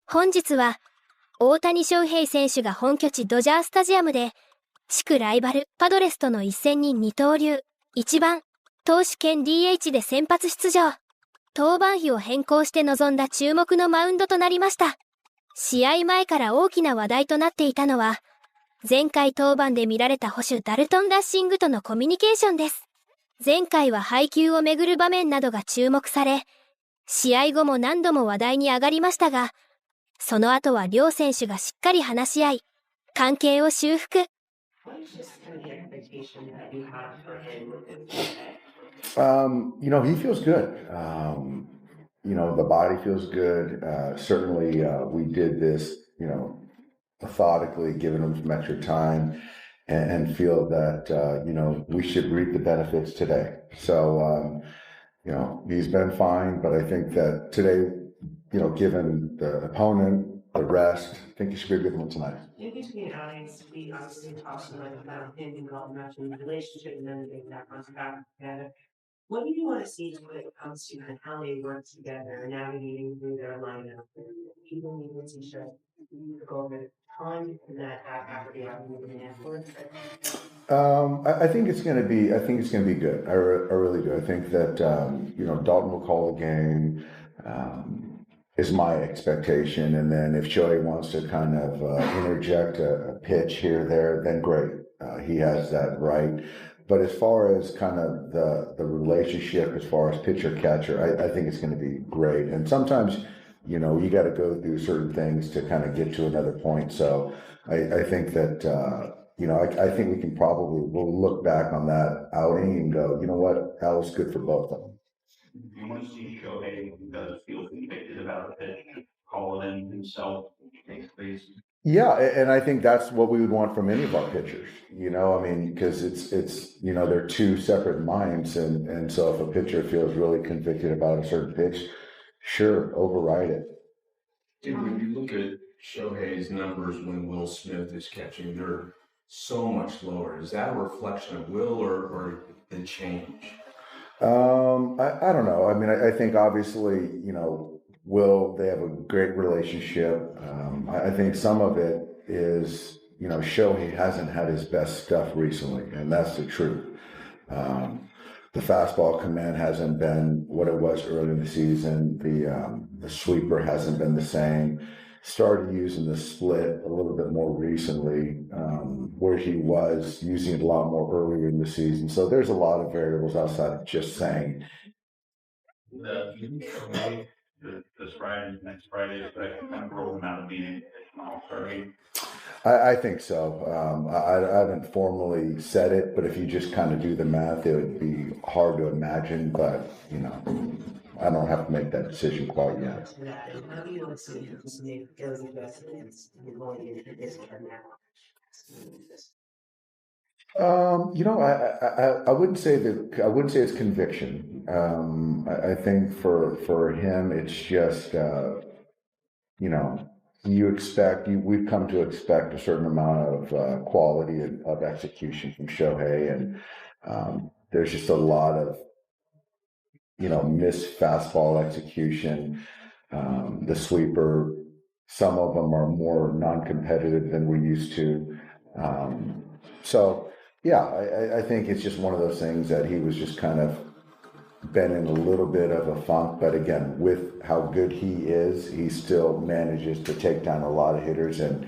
本日は、大谷翔平選手が本拠地ドジャースタジアムで、地区ライバルパドレスとの一戦に二刀流、1番、投手兼 DH で先発出場。登板日を変更して臨んだ注目のマウンドとなりました。試合前から大きな話題となっていたのは、前回登板で見られた捕手ダルトン・ダッシングとのコミュニケーションです。前回は配球をめぐる場面などが注目され、試合後も何度も話題に上がりましたが、その後は両選手がしっかり話し合い、関係を修復。He feels good. The body feels good. Certainly, we did this, methodically, giving him some extra time and feel that, we should reap the benefits today. So, he's been fine, but I think that today, given the opponent, the rest, I think he should be a good one tonight. In between outings, we obviously talked about him and Golden Matching relationship and then that comes back together. What do you want to see when it comes to how they work together, navigating through their lineup, even needing to show go over time and that after the outing afterwards? I think it's going to be. I think it's going to be good. I really do. I think that Dalton will call the game. Is my expectation, and then if Shohei wants to kind of interject a pitch here or there, then great. He has that right. But as far as kind of the relationship, as far as pitcher catcher, I think it's going to be great. And sometimes, you got to go through certain things to kind of get to another point. So I think that, I think we'll look back on that outing and go, you know what, that was good for both of them. Do you want to see Shohei who does feel convicted about a pitch, call it in himself, takes place? Yeah, and I think that's what we would want from any of our pitchers, because it's they're two separate minds, and so if a pitcher feels really convicted about a certain pitch, sure, override it. And when you look at Shohei's numbers when Will Smith is catching, they're so much lower. Is that a reflection of Will or the change? I don't know. I think obviously, Will, they have a great relationship. I think some of it is, Shohei hasn't had his best stuff recently, and that's the truth. The fastball command hasn't been what it was early in the season. The sweeper hasn't been the same. Started using the split a little bit more recently, where he was using it a lot more earlier in the season. So there's a lot of variables outside of just saying. This Friday, next Friday, is that kind of roll him out of being sorry? I think so. I haven't formally said it, but if you just kind of do the math, it would be hard to imagine. But I don't have to make that decision quite yet. How do you want to see those investments going into this now? I wouldn't say it's conviction. I think for him, it's just we've come to expect a certain amount of quality of execution from Shohei, and there's just a lot of missed fastball execution. The sweeper, some of them are more non-competitive than we're used to. So yeah, I think it's just one of those things that he was just kind of been in a little bit of a funk. But again, with how good he is, he still manages to take down a lot of hitters and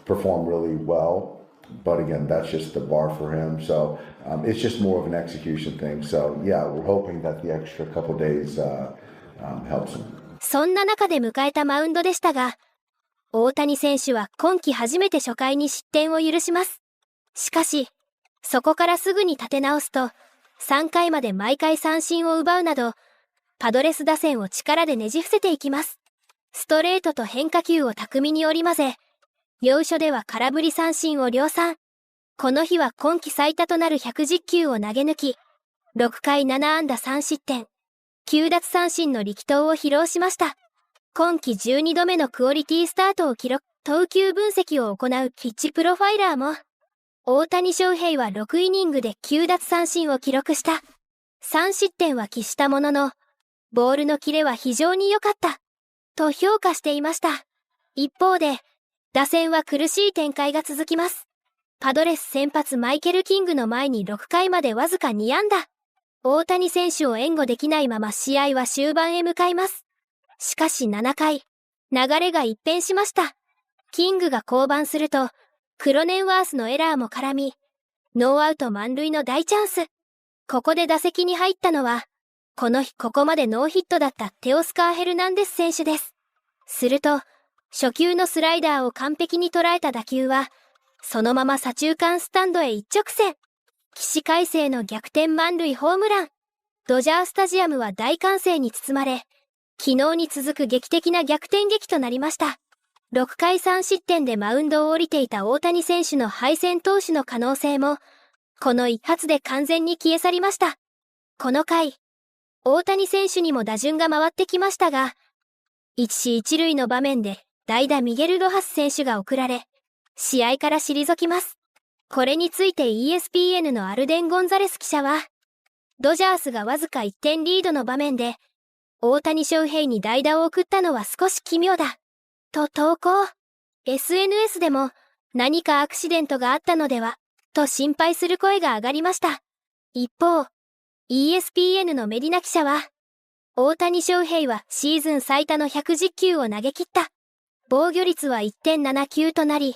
perform really well. But again, that's just the bar for him. So it's just more of an execution thing. So yeah, we're hoping that the extra couple days helps him. そんな中で迎えたマウンドでしたが、大谷選手は今季初めて初回に失点を許します。しかし、そこからすぐに立て直すと、3回まで毎回三振を奪うなど、パドレス打線を力でねじ伏せていきます。ストレートと変化球を巧みに織り交ぜ、要所では空振り三振を量産。この日は今季最多となる110球を投げ抜き、6回7安打3失点、9奪三振の力投を披露しました。今季12度目のクオリティスタートを記録、投球分析を行うピッチプロファイラーも、大谷翔平は6イニングで9奪三振を記録した。3失点は喫したものの、ボールのキレは非常に良かった。と評価していました。一方で、打線は苦しい展開が続きます。パドレス先発マイケル・キングの前に6回までわずか2安打。大谷選手を援護できないまま試合は終盤へ向かいます。しかし7回、流れが一変しました。キングが降板すると、クロネンワースのエラーも絡み、ノーアウト満塁の大チャンス。ここで打席に入ったのは、この日ここまでノーヒットだったテオスカー・ヘルナンデス選手です。すると、初球のスライダーを完璧に捉えた打球は、そのまま左中間スタンドへ一直線。起死回生の逆転満塁ホームラン。ドジャースタジアムは大歓声に包まれ、昨日に続く劇的な逆転劇となりました。6回3失点でマウンドを降りていた大谷選手の敗戦投手の可能性も、この一発で完全に消え去りました。この回、大谷選手にも打順が回ってきましたが、一死一塁の場面で代打ミゲル・ロハス選手が送られ、試合から退きます。これについて ESPN のアルデン・ゴンザレス記者は、ドジャースがわずか1点リードの場面で、大谷翔平に代打を送ったのは少し奇妙だ。と投稿。SNS でも何かアクシデントがあったのでは、と心配する声が上がりました。一方、ESPN のメディナ記者は、大谷翔平はシーズン最多の110球を投げ切った。防御率は 1.79 となり、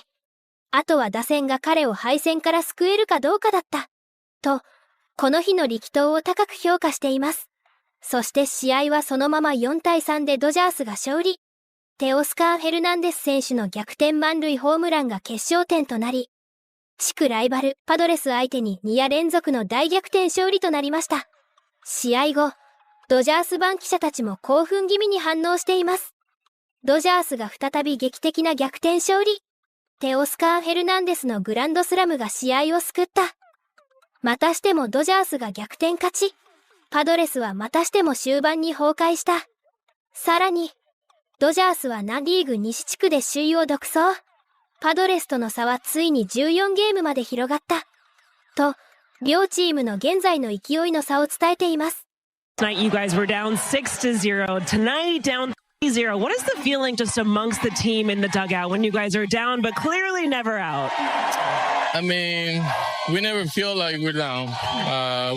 あとは打線が彼を敗戦から救えるかどうかだった。と、この日の力投を高く評価しています。そして試合はそのまま4対3でドジャースが勝利。テオスカー・フェルナンデス選手の逆転満塁ホームランが決勝点となり、地区ライバルパドレス相手に2夜連続の大逆転勝利となりました。試合後、ドジャース番記者たちも興奮気味に反応しています。ドジャースが再び劇的な逆転勝利。テオスカー・フェルナンデスのグランドスラムが試合を救った。またしてもドジャースが逆転勝ち。パドレスはまたしても終盤に崩壊した。さらに、ドジャースはナ・リーグ西地区で首位を独走。パドレスとの差はついに14ゲームまで広がった。と、両チームの現在の勢いの差を伝えています。Tonight you guys were down 6-0. Tonight down 3-0. What is the feeling just amongst the team in the dugout when you guys are down but clearly never out? I mean, we never feel like we're down.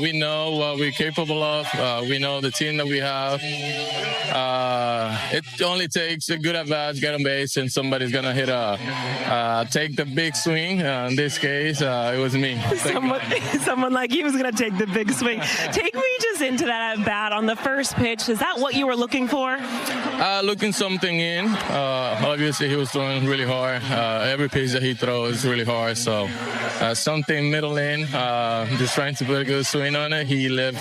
We know what we're capable of. We know the team that we have. It only takes a good at bat, get on base, and somebody's gonna take the big swing. In this case, it was me. Someone like you was gonna take the big swing. Take me just into that at bat on the first pitch. Is that what you were looking for? Looking something in. Obviously, he was throwing really hard. Every pitch that he throws is really hard. So something middle in. Just trying to put a good swing on it. He left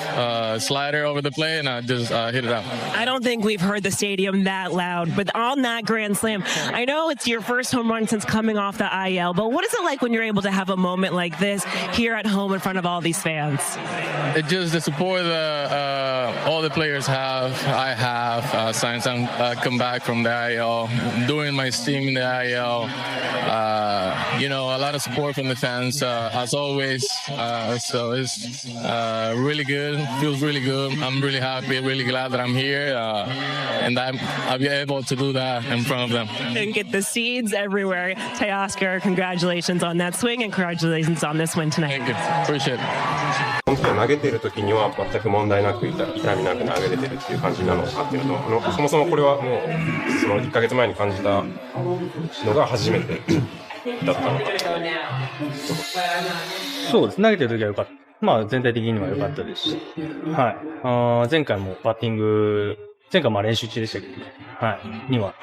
slider over the plate, and I just hit it out. I don't think we've heard the stadium that loud, but on that grand slam, I know it's your first home run since coming off the IL, but what is it like when you're able to have a moment like this here at home in front of all these fans? It's just the support that all the players have. I have since I come back from the IL, doing my steam in the IL. A lot of support from the fans, as always. So it's really good. Feels really good. I'm really happy, really glad that I'm here, and I'll be able to do that in front of them. And get the seeds everywhere. Teoscar, congratulations on that swing, and congratulations on this win tonight. Thank you. Appreciate it. 本当に投げてる時には全く問題なく痛みなく投げれてるっていう感じなのかっていうのと、そもそもこれはもうその1ヶ月前に感じたのが初めてだったのか。そうです。投げてる時は良かった。まあ全体的には良かったですし、はい。前回もバッティング、前回も練習中でしたけど、はい。には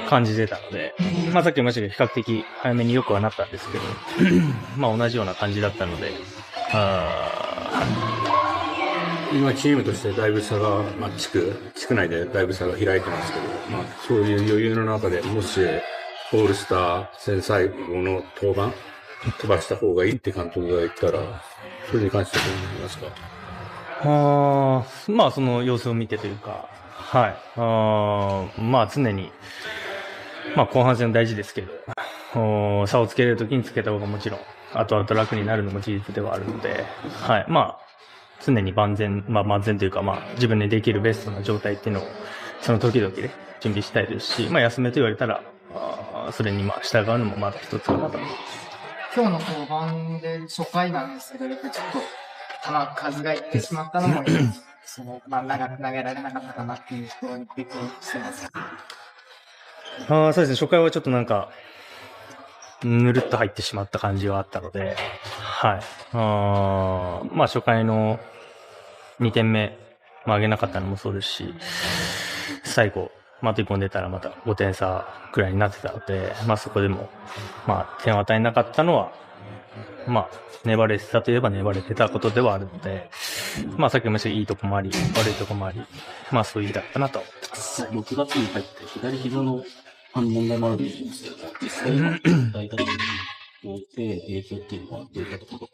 感じてたので、まあさっきも言いましたけど、比較的早めに良くはなったんですけど、まあ同じような感じだったので、今チームとしてだいぶ差が、地区内でだいぶ差が開いてますけど、そういう余裕の中でもしオールスター戦最後の登板飛ばした方がいいって監督が言ったら、それに関してはどう思いますか？まあその様子を見てというか、はい。まあ常に、まあ後半戦大事ですけど、差をつけれるときにつけた方がもちろん、後々楽になるのも事実ではあるので、はい。まあ常に万全というか、まあ自分でできるベストな状態っていうのを、その時々で準備したいですし、まあ休めと言われたら、それに従うのもまだ一つかなと。今日の登板で初回なんですけど、ちょっと球数がいってしまったのも、長く投げられなかったかなっていうところにびっくりしてます。そうですね、初回はちょっとぬるっと入ってしまった感じはあったので、はい。初回の2点目、上げなかったのもそうですし、最後、あと1本出たらまた5点差くらいになってたので、そこでも、点を与えなかったのは、粘れてたといえば粘れてたことではあるので、さっきも言いましたけど、いいとこもあり、悪いとこもあり、そういう日だったなと思ってます。6月に入って左膝の問題もあると思うんですけど、実際の大体において影響っていうのはどういったところ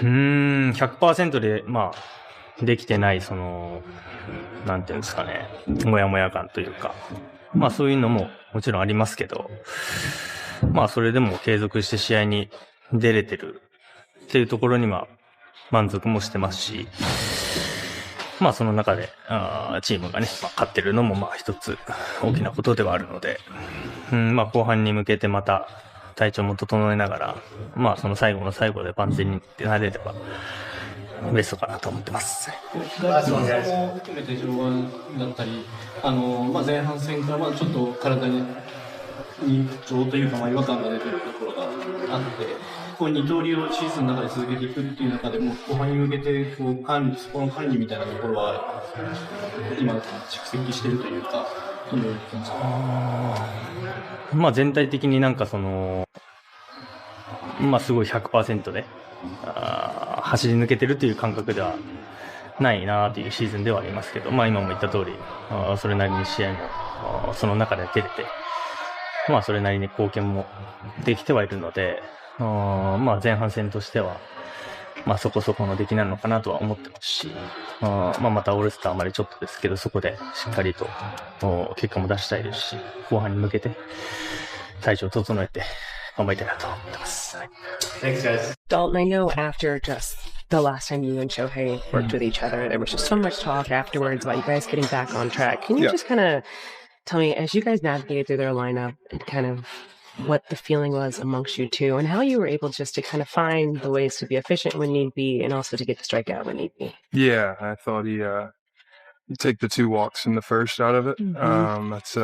100% で、できてない、なんていうんですかね、もやもや感というか、そういうのももちろんありますけど、それでも継続して試合に出れてるっていうところには満足もしてますし、その中で、チームがね、勝ってるのも一つ大きなことではあるので、後半に向けてまた体調も整えながら、その最後の最後で万全になれれば、ベストかなと思ってます。東も含めて序盤だったり、前半戦からちょっと体に不調というか違和感が出てるところがあって、二刀流をシーズンの中で続けていくっていう中でも後半に向けてそこの管理みたいなところは今蓄積してるというか、どういう感じですか？全体的にすごい 100% で走り抜けてるという感覚ではないなというシーズンではありますけど、今も言った通り、それなりに試合もその中で出れて、それなりに貢献もできてはいるので、前半戦としては、そこそこの出来なのかなとは思ってますし、またオールスターまでちょっとですけど、そこでしっかりと結果も出したいですし、後半に向けて体調を整えて頑張りたいなと思ってます。Thanks, guys. Dalton, I know after just the last time you and Shohei worked with each other, there was just so much talk afterwards about you guys getting back on track. Can you just kind of tell me, as you guys navigated through their lineup, and kind of what the feeling was amongst you two, and how you were able just to kind of find the ways to be efficient when need be, and also to get the strikeout when need be? Yeah, I thought he take the 2 walks in the first out of it. It's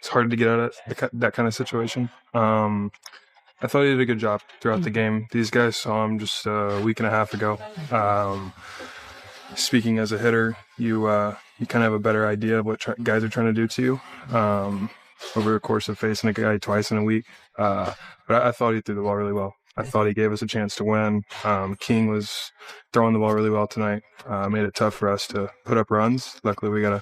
hard to get out of that kind of situation. I thought he did a good job throughout the game. These guys saw him just a week and a half ago. Speaking as a hitter, you kind of have a better idea of what guys are trying to do to you over the course of facing a guy twice in a week. But I thought he threw the ball really well. I thought he gave us a chance to win. King was throwing the ball really well tonight. Made it tough for us to put up runs. Luckily, we got a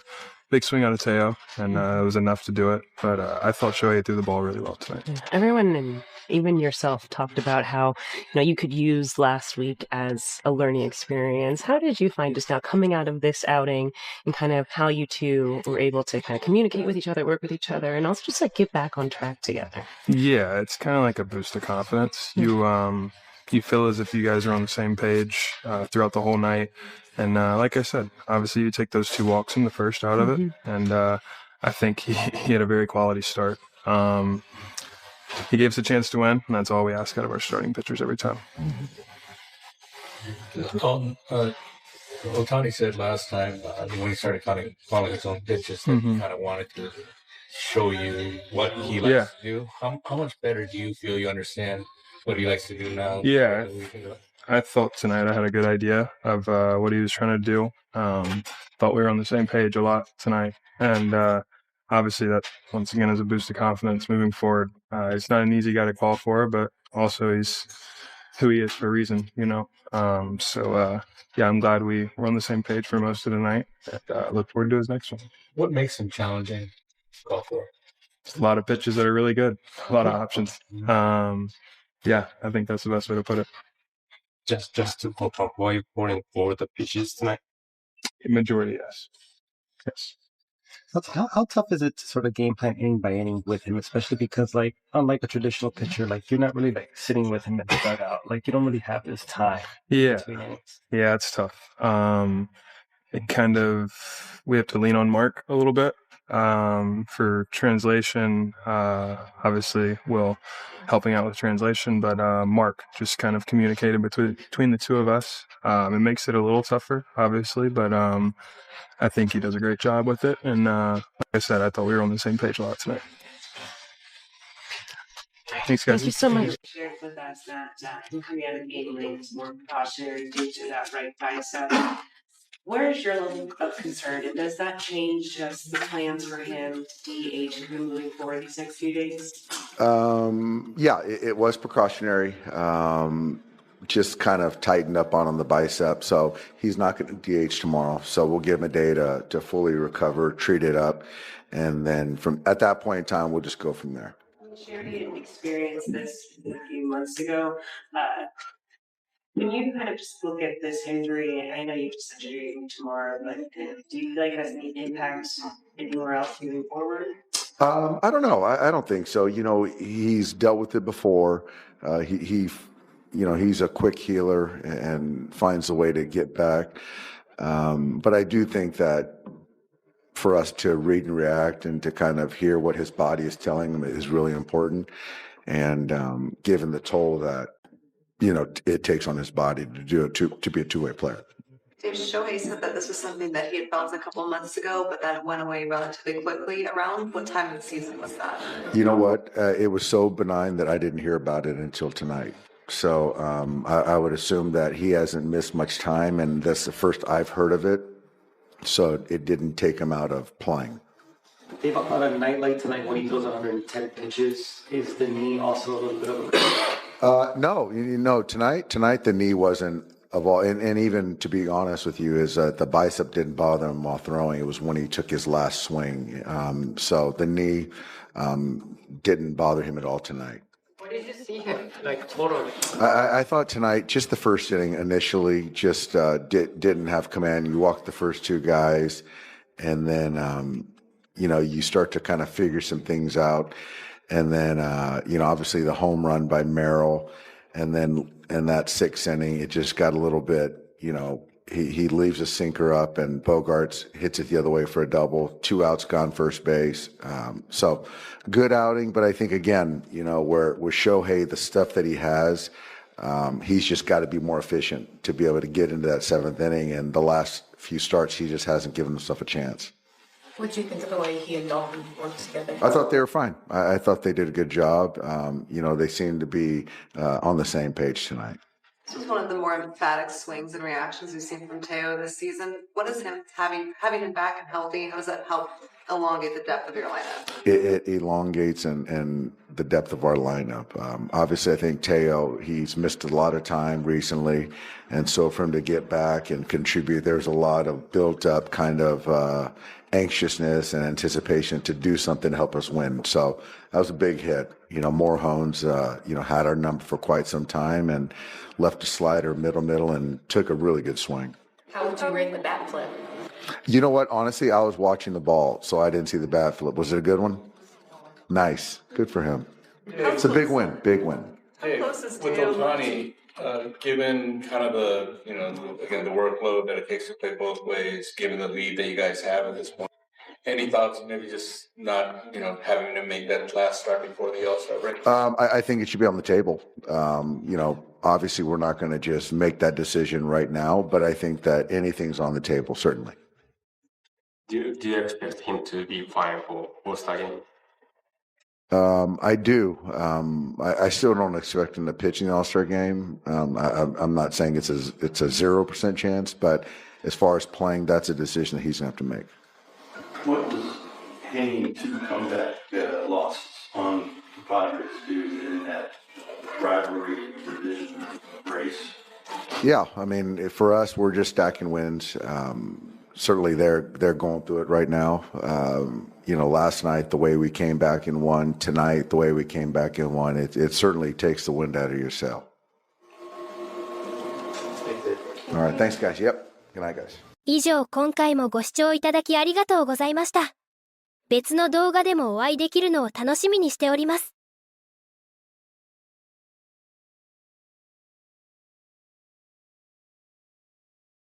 big swing out of Teo, and it was enough to do it. But I thought Shohei threw the ball really well tonight. Everyone, and even yourself, talked about how you could use last week as a learning experience. How did you find just now coming out of this outing, and kind of how you two were able to kind of communicate with each other, work with each other, and also just get back on track together? Yeah, it's kind of like a boost of confidence. You feel as if you guys are on the same page throughout the whole night. And like I said, obviously you take those 2 walks in the first out of it. And I think he had a very quality start. He gave us a chance to win, and that's all we ask out of our starting pitchers every time. Ohtani said last time when he started calling his own pitches that he kind of wanted to show you what he likes to do. How much better do you feel you understand what he likes to do now? Yeah, I thought tonight I had a good idea of what he was trying to do. Thought we were on the same page a lot tonight. And obviously that, once again, is a boost of confidence moving forward. It's not an easy guy to call for, but also he's who he is for a reason, yeah, I'm glad we were on the same page for most of the night. And, look forward to his next one. What makes him challenging to call for? Just a lot of pitches that are really good, a lot of options. Yeah, I think that's the best way to put it. Just to confirm, were you calling for the pitches tonight? Majority, yes. Yes. How tough is it to sort of game plan inning by inning with him, especially because, unlike a traditional pitcher, you're not really sitting with him at the dugout. You don't really have this time. Yeah. Between innings. Yeah, it's tough. We have to lean on Mark a little bit. for translation, obviously Will helping out with translation, but Mark just kind of communicated between the two of us. It makes it a little tougher, obviously, but I think he does a great job with it. And like I said, I thought we were on the same page a lot tonight. Thanks, guys. Thank you so much. Shared with us that Korean Gateway is more precautionary due to that right bicep. Where is your level of concern? And does that change just the plans for him to DH him moving forward these next few days? Yeah, it was precautionary. Just kind of tightened up on the bicep. So he's not going to DH tomorrow. So we'll give him a day to fully recover, treat it up. And then at that point in time, we'll just go from there. Sherry experienced this a few months ago. When you kind of just look at this injury, I know you just said you're doing tomorrow, but do you feel like it has any impact anywhere else moving forward? I don't know. I don't think so. He's dealt with it before. He's a quick healer and finds a way to get back. But I do think that for us to read and react and to kind of hear what his body is telling him is really important. And given the toll that, it takes on his body to be a two-way player. Shohei said that this was something that he had felt a couple months ago, but that it went away relatively quickly. Around what time of the season was that? You know what? It was so benign that I didn't hear about it until tonight. So I would assume that he hasn't missed much time, and that's the first I've heard of it. So it didn't take him out of playing. Dave, on a night like tonight when he throws 110 pitches, is the knee also a little bit of a... No, tonight the knee wasn't of all, and even to be honest with you, is the bicep didn't bother him while throwing. It was when he took his last swing. So the knee didn't bother him at all tonight. What did you see him totally? I thought tonight, just the first inning initially, just didn't have command. You walked the first two guys, and then you start to kind of figure some things out. And then, obviously the home run by Merrill. And then in that sixth inning, it just got a little bit, he leaves a sinker up and Bogarts hits it the other way for a double. 2 outs gone first base. So good outing. But I think, again, where with Shohei, the stuff that he has, he's just got to be more efficient to be able to get into that seventh inning. And the last few starts, he just hasn't given himself a chance. What do you think of the way he and Dalton worked together? I thought they were fine. I thought they did a good job. They seemed to be on the same page tonight. This was one of the more emphatic swings and reactions we've seen from Teo this season. What is him having him back and healthy? How does that help elongate the depth of your lineup? It elongates and the depth of our lineup. Obviously, I think Teo, he's missed a lot of time recently, and so for him to get back and contribute, there's a lot of built-up kind of anxiousness and anticipation to do something to help us win. So that was a big hit. Morehomes, had our number for quite some time and left a slider middle and took a really good swing. How would you rate the bat flip? You know what? Honestly, I was watching the ball, so I didn't see the bat flip. Was it a good one? Nice. Good for him. It's a big win. Big win. Hey, with Ohtani, given kind of the workload that it takes to play both ways, given the lead that you guys have at this point, any thoughts maybe just not, having to make that last start before the All-Star break? I think it should be on the table. Obviously we're not going to just make that decision right now, but I think that anything's on the table, certainly. Do you expect him to be fine for All-Star game? I do. I still don't expect him to pitch in the All-Star game. I'm not saying it's a 0% chance, but as far as playing, that's a decision that he's going to have to make. What does hanging 2 comeback losses on the Padres do in that rivalry division race? Yeah, I mean, for us, we're just stacking wins. Certainly, they're going through it right now. Last night, the way we came back and won. Tonight, the way we came back and won. It certainly takes the wind out of your sail. All right, thanks, guys. Yep. Good night, guys. 以上、今回もご視聴いただきありがとうございました。別の動画でもお会いできるのを楽しみにしております。